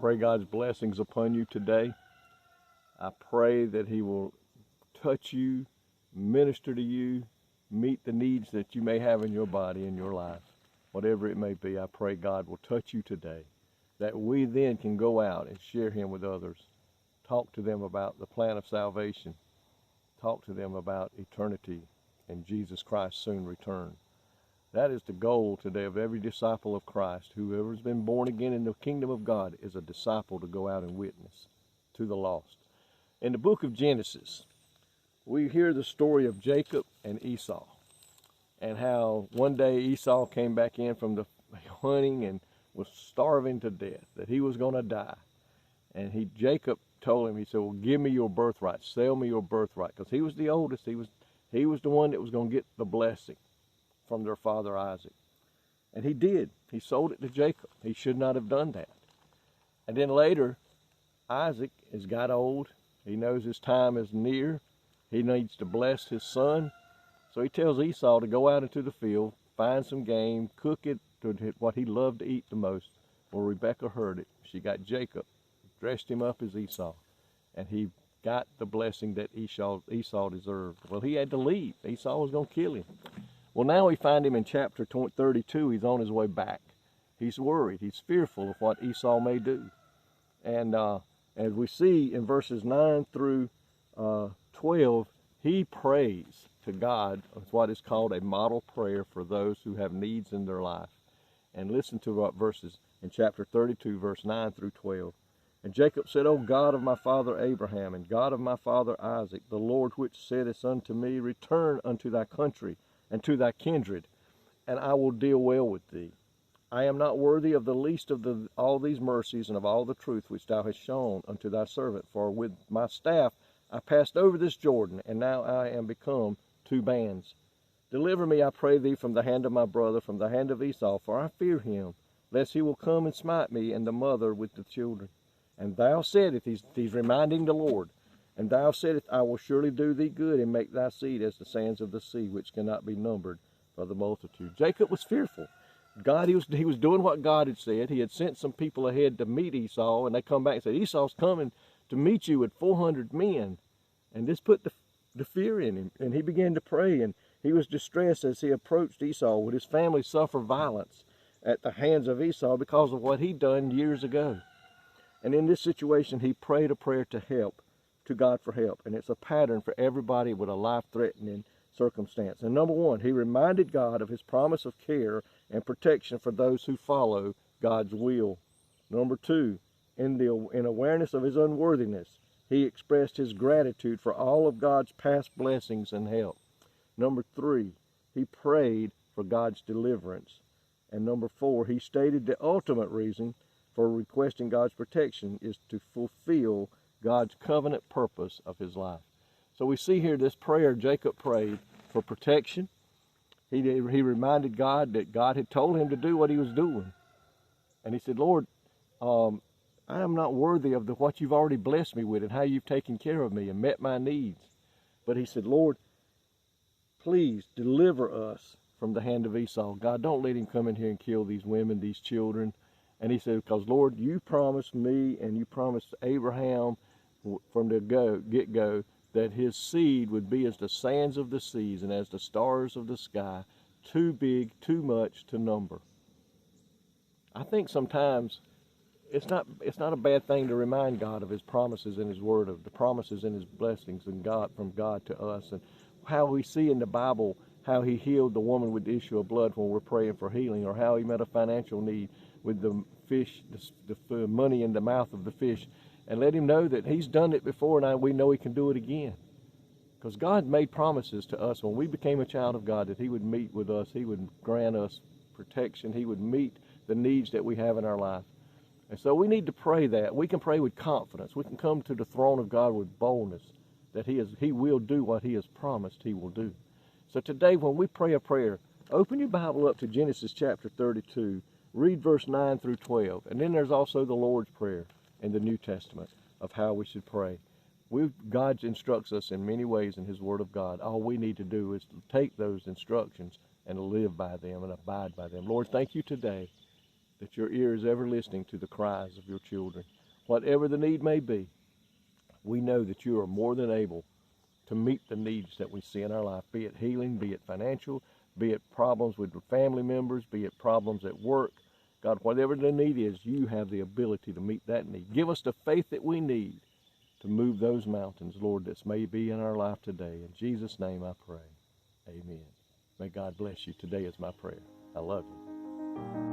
pray God's blessings upon you today. I pray that He will touch you, minister to you, meet the needs that you may have in your body, in your life. Whatever it may be, I pray God will touch you today, that we then can go out and share Him with others, talk to them about the plan of salvation, talk to them about eternity and Jesus Christ's soon return. That is the goal today of every disciple of Christ. Whoever has been born again in the kingdom of God is a disciple to go out and witness to the lost. In the book of Genesis, we hear the story of Jacob and Esau, and how one day Esau came back in from the hunting and was starving to death, that he was going to die. And Jacob told him, he said, well, give me your birthright, sell me your birthright, because he was the oldest. He was the one that was going to get the blessing from their father Isaac. And he did. He sold it to Jacob. He should not have done that. And then later, Isaac has got old. He knows his time is near. He needs to bless his son. So he tells Esau to go out into the field, find some game, cook it to what he loved to eat the most. Well, Rebekah heard it. She got Jacob, dressed him up as Esau, and he got the blessing that Esau deserved. Well, he had to leave. Esau was going to kill him. Well, now we find him in chapter 32. He's on his way back. He's worried. He's fearful of what Esau may do. And as we see in verses 9 through 12, he prays to God what is called a model prayer for those who have needs in their life. And listen to what verses in chapter 32, verse 9 through 12. And Jacob said, O God of my father Abraham, and God of my father Isaac, the Lord which saidest unto me, return unto thy country and to thy kindred, and I will deal well with thee. I am not worthy of the least of all these mercies and of all the truth which thou hast shown unto thy servant. For with my staff I passed over this Jordan, and now I am become two bands. Deliver me, I pray thee, from the hand of my brother, from the hand of Esau, for I fear him, lest he will come and smite me and the mother with the children. And thou saidst, he's reminding the Lord, and thou saidst, I will surely do thee good, and make thy seed as the sands of the sea, which cannot be numbered for the multitude. Jacob was fearful. He was doing what God had said. He had sent some people ahead to meet Esau, and they come back and said, Esau's coming to meet you with 400 men. And this put the fear in him, and he began to pray, and he was distressed as he approached Esau. Would his family suffer violence at the hands of Esau because of what he'd done years ago? And in this situation, he prayed a prayer to God for help. And it's a pattern for everybody with a life-threatening circumstance. And number one, he reminded God of his promise of care and protection for those who follow God's will. Number two, in awareness of his unworthiness, he expressed his gratitude for all of God's past blessings and help. Number three, he prayed for God's deliverance. And number four, he stated the ultimate reason for requesting God's protection is to fulfill God's covenant purpose of his life. So we see here this prayer Jacob prayed for protection. He reminded God that God had told him to do what he was doing. And he said, Lord, I am not worthy of what you've already blessed me with and how you've taken care of me and met my needs. But he said, Lord, please deliver us from the hand of Esau. God, don't let him come in here and kill these women, these children. And he said, because, Lord, you promised me and you promised Abraham from the get-go that his seed would be as the sands of the seas and as the stars of the sky, too big, too much to number. I think sometimes it's not a bad thing to remind God of his promises in his word, of the promises and his blessings from God to us, and how we see in the Bible how he healed the woman with the issue of blood when we're praying for healing, or how he met a financial need with the fish, the money in the mouth of the fish, and let him know that he's done it before and we know he can do it again. Because God made promises to us when we became a child of God that he would meet with us, he would grant us protection, he would meet the needs that we have in our life. And so we need to pray that. We can pray with confidence. We can come to the throne of God with boldness that he will do what he has promised he will do. So today when we pray a prayer, open your Bible up to Genesis chapter 32, read verse 9 through 12, and then there's also the Lord's Prayer in the New Testament of how we should pray. God instructs us in many ways in his Word of God. All we need to do is to take those instructions and live by them and abide by them. Lord, thank you today that your ear is ever listening to the cries of your children. Whatever the need may be, we know that you are more than able to meet the needs that we see in our life, be it healing, be it financial, be it problems with family members, be it problems at work. God, whatever the need is, you have the ability to meet that need. Give us the faith that we need to move those mountains, Lord, that may be in our life today. In Jesus' name I pray. Amen. May God bless you. Today is my prayer. I love you.